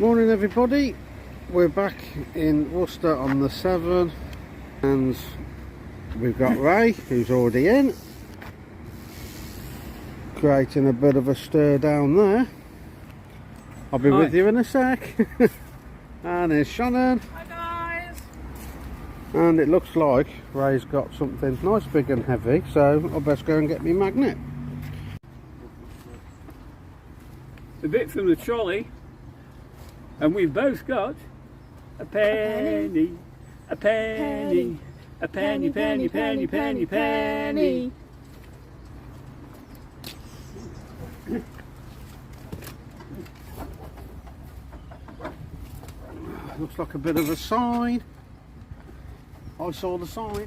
Morning everybody, we're back in Worcester on the Severn and we've got Ray who's already in, creating a bit of a stir down there. I'll be with you in a sec. And there's Shannon. Hi guys. And it looks like Ray's got something nice big and heavy, so I'll best go and get me magnet. The bit from the trolley, and we've both got a penny, a penny, a penny, penny, penny, penny, penny. Looks like a bit of a sign. I saw the sign.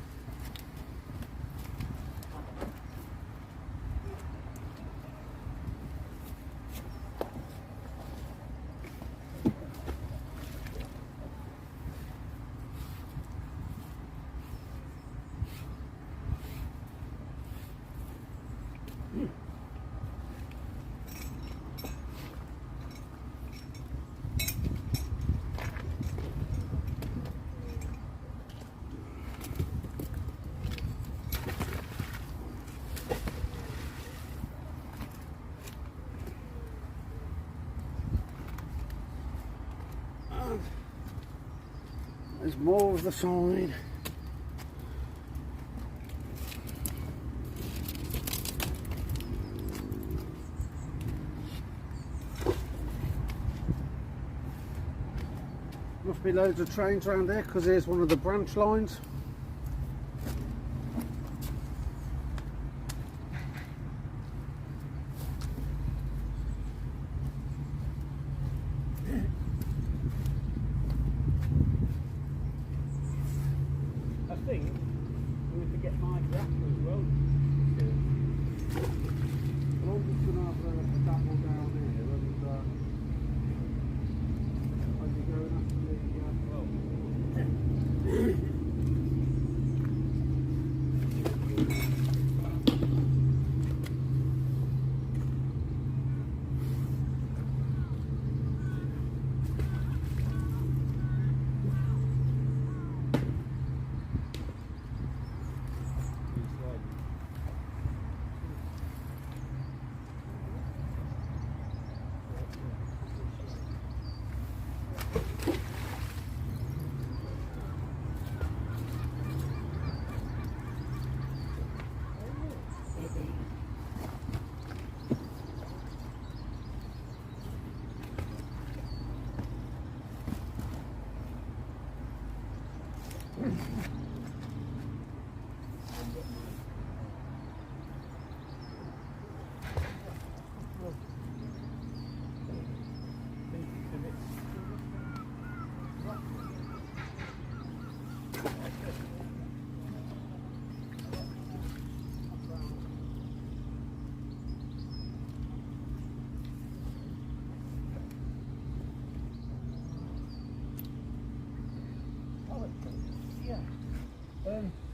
There's more of the sign. Must be loads of trains around here because here's one of the branch lines. I think we need to get my graph as well. I'm just going to have a double down here and I'll be going after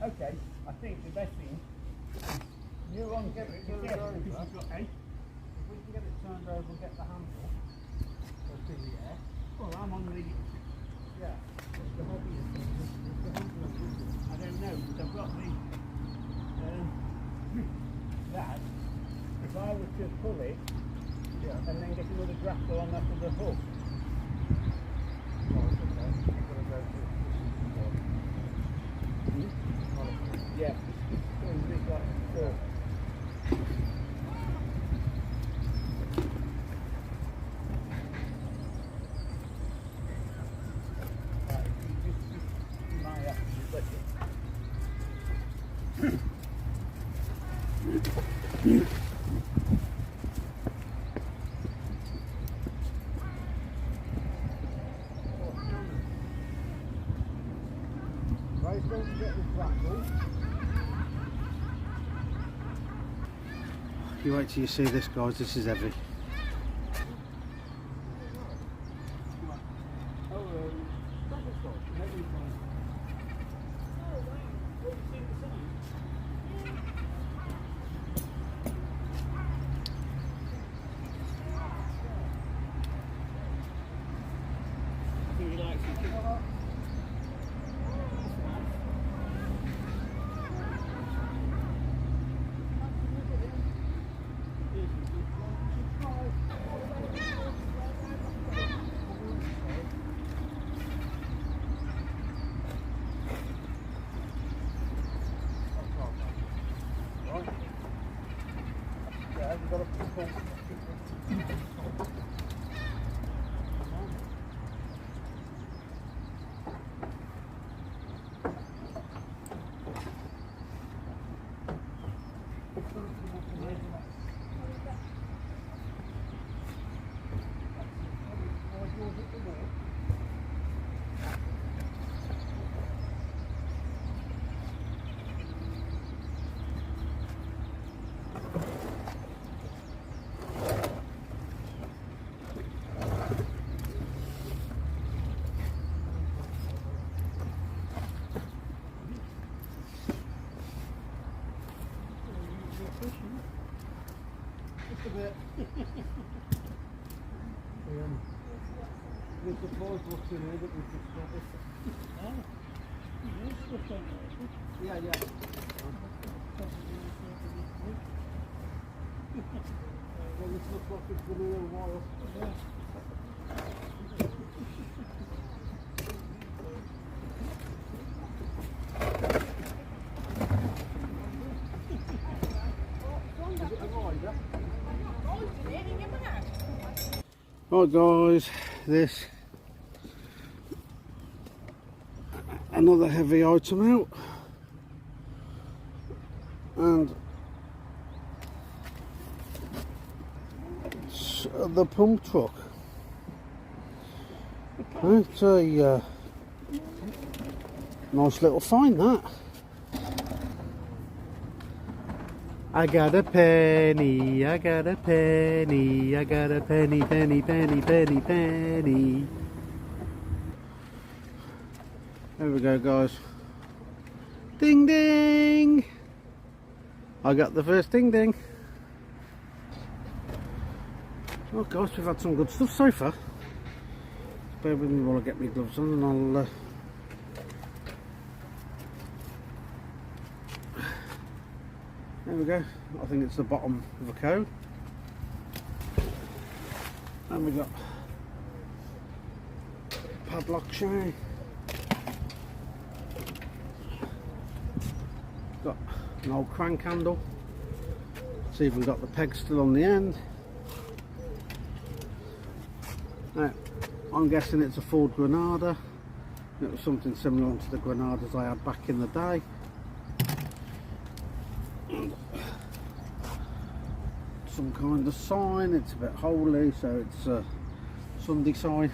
Okay, I think the best thing is you're on get it because you've got if we can get it turned over and get the handle through the air. well, I'm on the Yeah. What's the hobby? I don't know, but I've got the that. If I were to pull it, and then get another grapple on that of the hook. Oh, it's okay. I'm going to go to Yeah, it's this like four. Right, don't forget the grapple. You wait till you see this, guys. This is heavy. Just a bit. There's the boys what's in here that we've just got this. Yeah, yeah. Well, this looks like it's been here a while. Right guys, this another heavy item out, and it's the pump truck. It's a nice little find, that. I got a penny, I got a penny, I got a penny, penny, penny, penny, penny. There we go guys. Ding ding! I got the first ding ding. Oh gosh, we've had some good stuff so far. Bear with me while I get my gloves on and I'll there we go. I think it's the bottom of a cone. And we've got padlock chain. Got an old crank handle. It's even got the peg still on the end. Now, I'm guessing it's a Ford Granada. It was something similar to the Granadas I had back in the day. Some kind of sign. It's a bit holy, so it's a Sunday sign.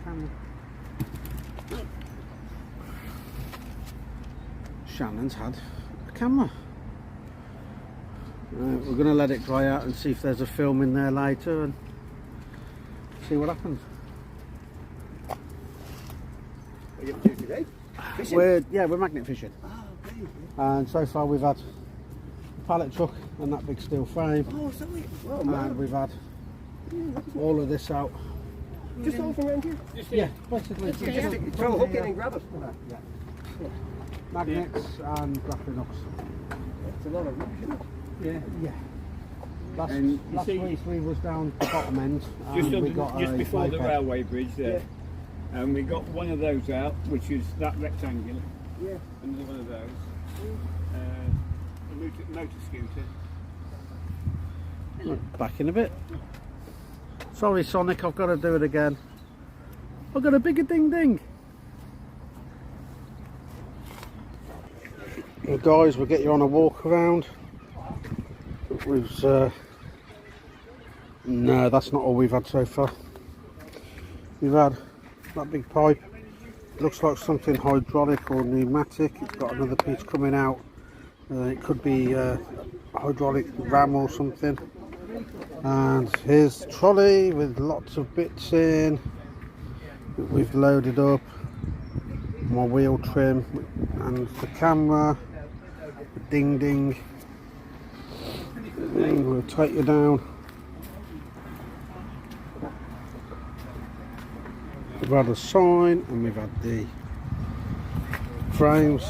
Camera. Shannon's had a camera. We're going to let it dry out and see if there's a film in there later and see what happens. Are you up to today? Fishing? We're magnet fishing. Oh, okay. And so far we've had a pallet truck and that big steel frame. Oh, sorry. Well, And man. we've had all of this out. Just all from around here? Yeah, basically. Just throw a hook in and grab it. Yeah. Magnets and grappling hooks. It's a lot of rubbish, isn't it? Yeah. Yeah. Last see- week we was down the bottom end. Just, And we got just a before the moped. railway bridge there. And we got one of those out, which is that rectangular. Yeah. Another one of those. A motor scooter. Back in a bit. Sorry Sonic, I've got to do it again. I've got a bigger ding ding. Well guys, we'll get you on a walk around. No, that's not all we've had so far. We've had that big pipe. Looks like something hydraulic or pneumatic. It's got another piece coming out. It could be hydraulic ram or something. And here's the trolley with lots of bits in. We've loaded up my wheel trim and the camera, the ding ding. And we'll take you down. We've had a sign and we've had the frames.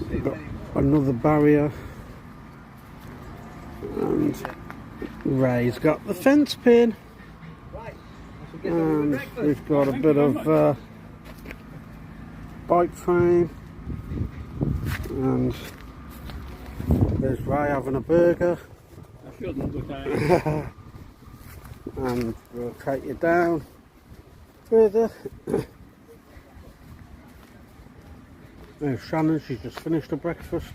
We've got another barrier. And Ray's got the fence pin. And we've got a bit of bike frame, and there's Ray having a burger. I shouldn't, but I And we'll take you down further. There's Shannon, she's just finished her breakfast.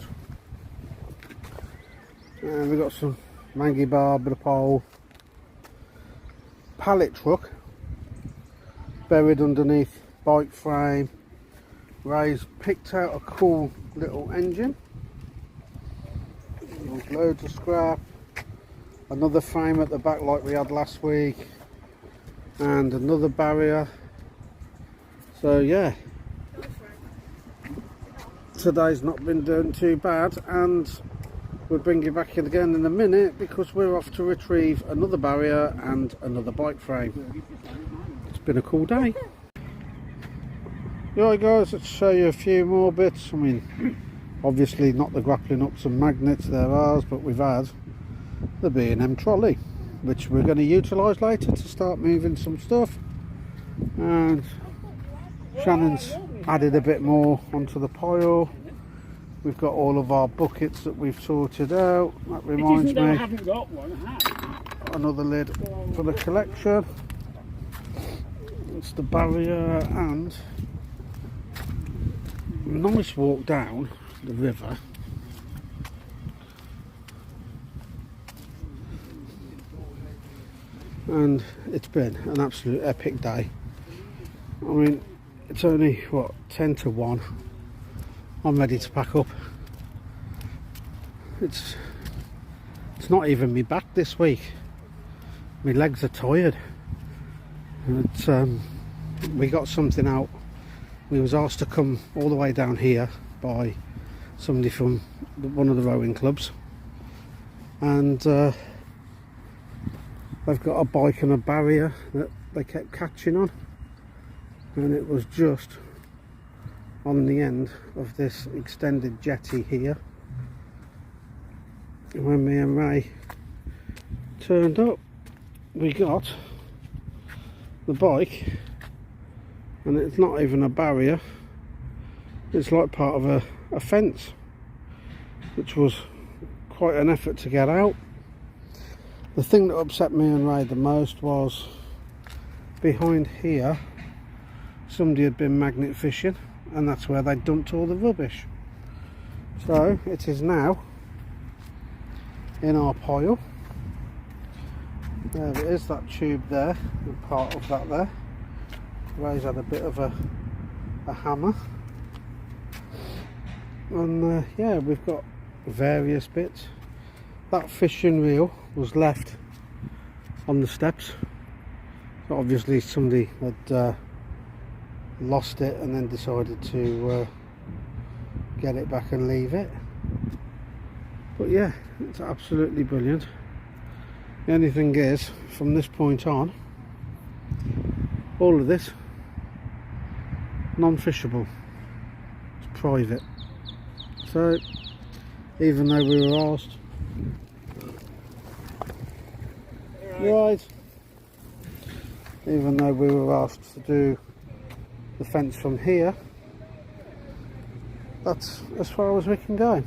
And we've got some mangy bar, bit of pole, pallet truck buried underneath bike frame. Ray's picked out a cool little engine. There's loads of scrap. Another frame at the back like we had last week, and another barrier. So yeah, today's not been doing too bad, and we'll bring you back in again in a minute because we're off to retrieve another barrier and another bike frame. It's been a cool day. Right guys, let's show you a few more bits. I mean, obviously not the grappling hooks and magnets, they're ours, but we've had the B&M trolley, which we're going to utilise later to start moving some stuff. And Shannon's added a bit more onto the pile. We've got all of our buckets that we've sorted out. That reminds me, I haven't got one. I have. another lid for the collection. It's the barrier, and a nice walk down the river. And it's been an absolute epic day. I mean, it's only what, 10 to 1. I'm ready to pack up. It's not even me back this week. My legs are tired. It's we got something out. We was asked to come all the way down here by somebody from one of the rowing clubs, and they've got a bike and a barrier that they kept catching on, and it was just on the end of this extended jetty here. And when me and Ray turned up, we got the bike, and it's not even a barrier, it's like part of a fence, which was quite an effort to get out. The thing that upset me and Ray the most was behind here somebody had been magnet fishing, and that's where they dumped all the rubbish. So it is now in our pile. There it is, that tube there, and part of that there. Ray's had a bit of a hammer, and yeah, we've got various bits. That fishing reel was left on the steps, so obviously somebody had lost it and then decided to get it back and leave it. But yeah, it's absolutely brilliant. The only thing is, from this point on, all of this non-fishable, it's private. So even though we were asked, right, even though we were asked to do the fence from here, that's as far as we can go.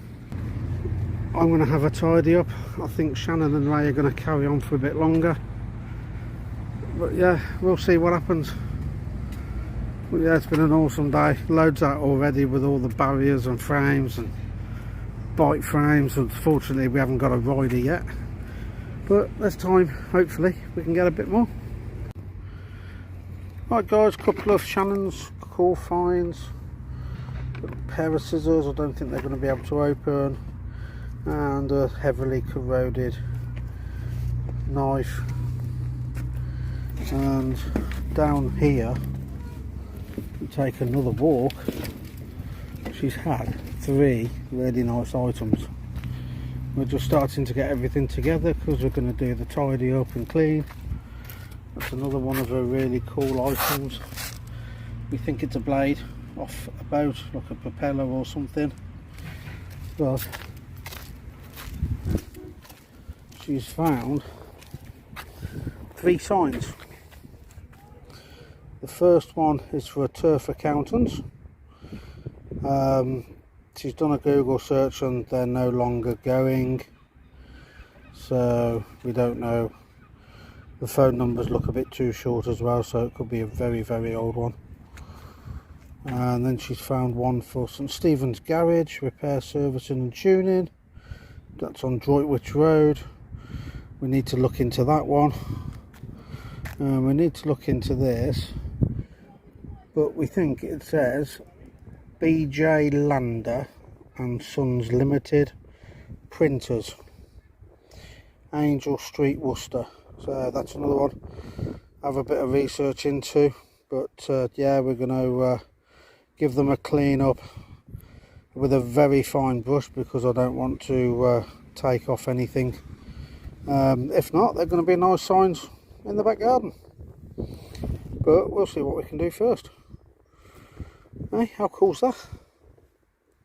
I'm going to have a tidy up. I think Shannon and Ray are going to carry on for a bit longer, but yeah, we'll see what happens. But yeah, it's been an awesome day. Loads out already with all the barriers and frames and bike frames. Unfortunately we haven't got a rider yet, but there's time, hopefully we can get a bit more. Right guys, couple of Shannon's cool finds. A pair of scissors, I don't think they're going to be able to open, and a heavily corroded knife. And down here, we take another walk. She's had 3 really nice items. We're just starting to get everything together because we're going to do the tidy up and clean. That's another one of her really cool items. We think it's a blade off a boat, like a propeller or something, but she's found 3 signs. The first one is for a turf accountant, She's done a Google search and they're no longer going, so we don't know. The phone numbers look a bit too short as well, so it could be a very, very old one. And then she's found one for St Stephen's Garage, repair, servicing and tuning. That's on Droitwich Road. We need to look into that one. We need to look into this, but we think it says BJ Lander and Sons Limited, printers, Angel Street, Worcester. So that's another one have a bit of research into, but yeah, we're going to give them a clean up with a very fine brush, because I don't want to take off anything. If not, they're going to be nice signs in the back garden, but we'll see what we can do first. Hey, how cool's that?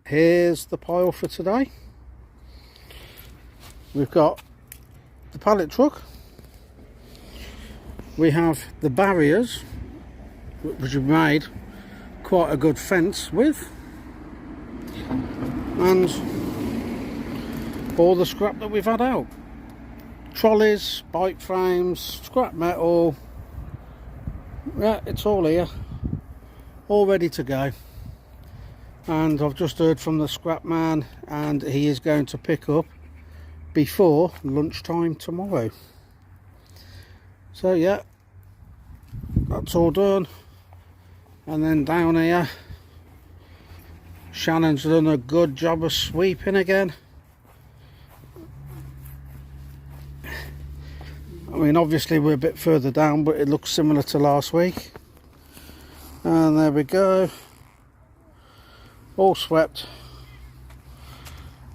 Here's the pile for today. We've got the pallet truck, we have the barriers, which we've made quite a good fence with, and all the scrap that we've had out. Trolleys, bike frames, scrap metal, yeah, it's all here, all ready to go. And I've just heard from the scrap man, and he is going to pick up before lunchtime tomorrow. So yeah, that's all done. And then down here, Shannon's done a good job of sweeping again. I mean, obviously we're a bit further down, but it looks similar to last week. And there we go, all swept,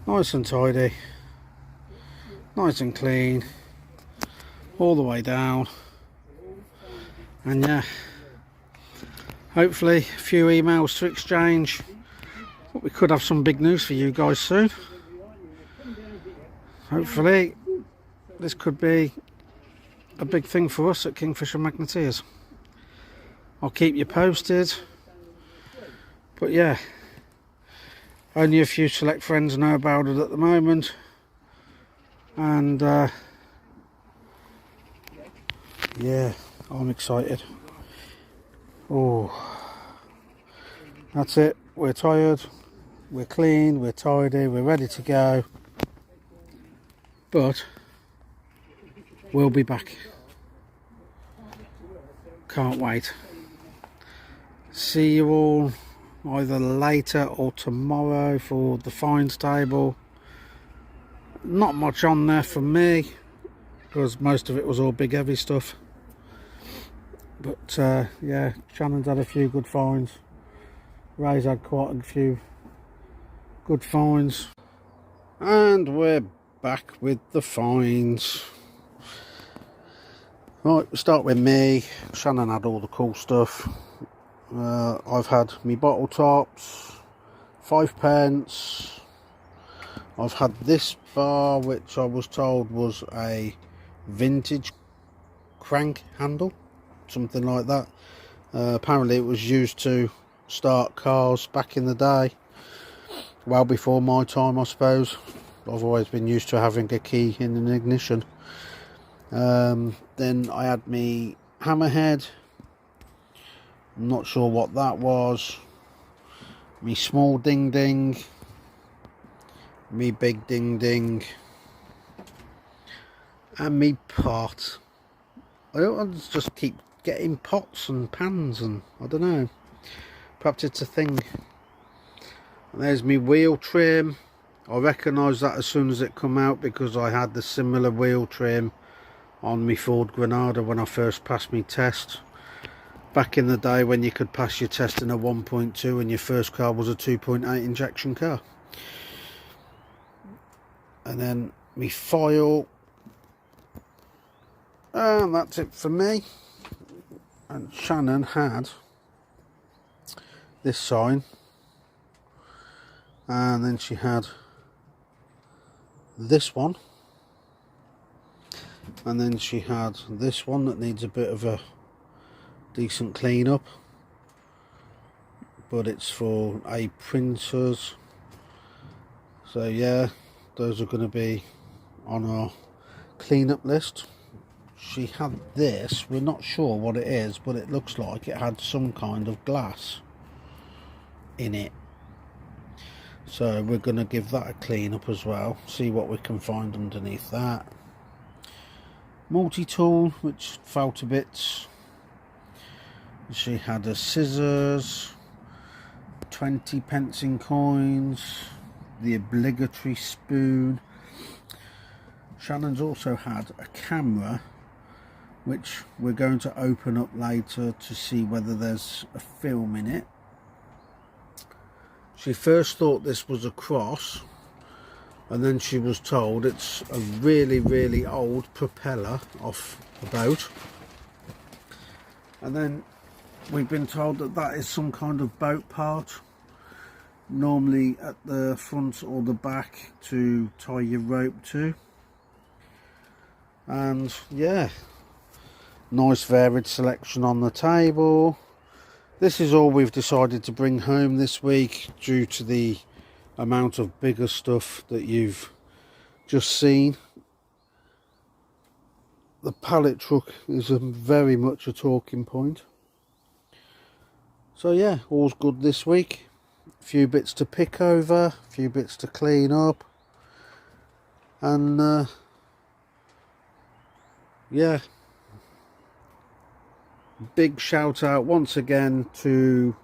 nice and tidy, nice and clean, all the way down. And yeah, hopefully a few emails to exchange, but we could have some big news for you guys soon. Hopefully this could be a big thing for us at Kingfisher Magneteers. I'll keep you posted, but yeah, only a few select friends know about it at the moment, and yeah, I'm excited. Oh, that's it, we're tired, we're clean, we're tidy, we're ready to go, but we'll be back. Can't wait. See you all either later or tomorrow for the finds table. Not much on there for me, because most of it was all big heavy stuff. But yeah, Shannon's had a few good finds. Ray's had quite a few good finds. And we're back with the finds. Right, we'll start with me. Shannon had all the cool stuff. I've had me bottle tops, 5p. I've had this bar, which I was told was a vintage crank handle, something like that. Apparently it was used to start cars back in the day, well before my time I suppose. I've always been used to having a key in an ignition. Then I had me hammerhead, I'm not sure what that was, me small ding ding, me big ding ding, and me pot. I just keep getting pots and pans, and I don't know, perhaps it's a thing. And there's me wheel trim. I recognised that as soon as it come out, because I had the similar wheel trim on my Ford Granada when I first passed my test back in the day, when you could pass your test in a 1.2 and your first car was a 2.8 injection car. And then me foil, and that's it for me. And Shannon had this sign, and then she had this one, and then she had this one that needs a bit of a decent clean up. but it's for a printers. So yeah, those are going to be on our cleanup list. She had this, we're not sure what it is, but it looks like it had some kind of glass in it. So we're going to give that a clean up as well, see what we can find underneath that. Multi-tool, which fell to bits. She had a scissors, 20 pence in coins, the obligatory spoon. Shannon's also had a camera, which we're going to open up later to see whether there's a film in it. She first thought this was a cross, and then she was told it's a really old propeller off the boat. And then we've been told that that is some kind of boat part, normally at the front or the back to tie your rope to. And yeah, nice varied selection on the table. This is all we've decided to bring home this week due to the amount of bigger stuff that you've just seen. The pallet truck is very much a talking point. So yeah, all's good this week. A few bits to pick over, a few bits to clean up, and yeah, big shout out once again to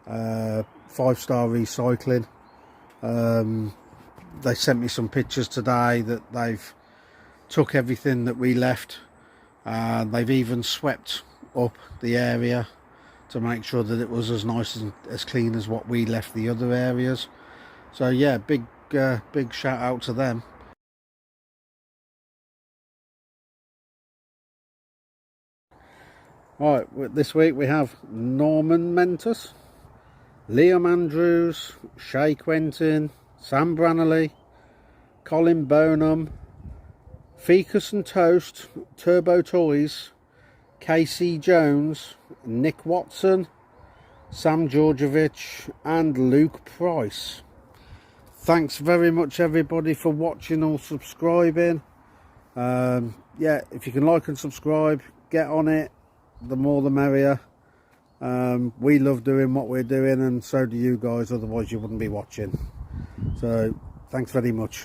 5-Star Recycling. They sent me some pictures today that they've took everything that we left. They've even swept up the area to make sure that it was as nice and as clean as what we left the other areas. So yeah, big shout out to them. Right, this week we have Norman Mentus, Liam Andrews, Shay Quentin, Sam Brannerley, Colin Bonham, Ficus and Toast, Turbo Toys, Casey Jones, Nick Watson, Sam Georgievich and Luke Price. Thanks very much everybody for watching or subscribing. Yeah, if you can like and subscribe, get on it. The more the merrier. We love doing what we're doing, and so do you guys, otherwise you wouldn't be watching. So thanks very much.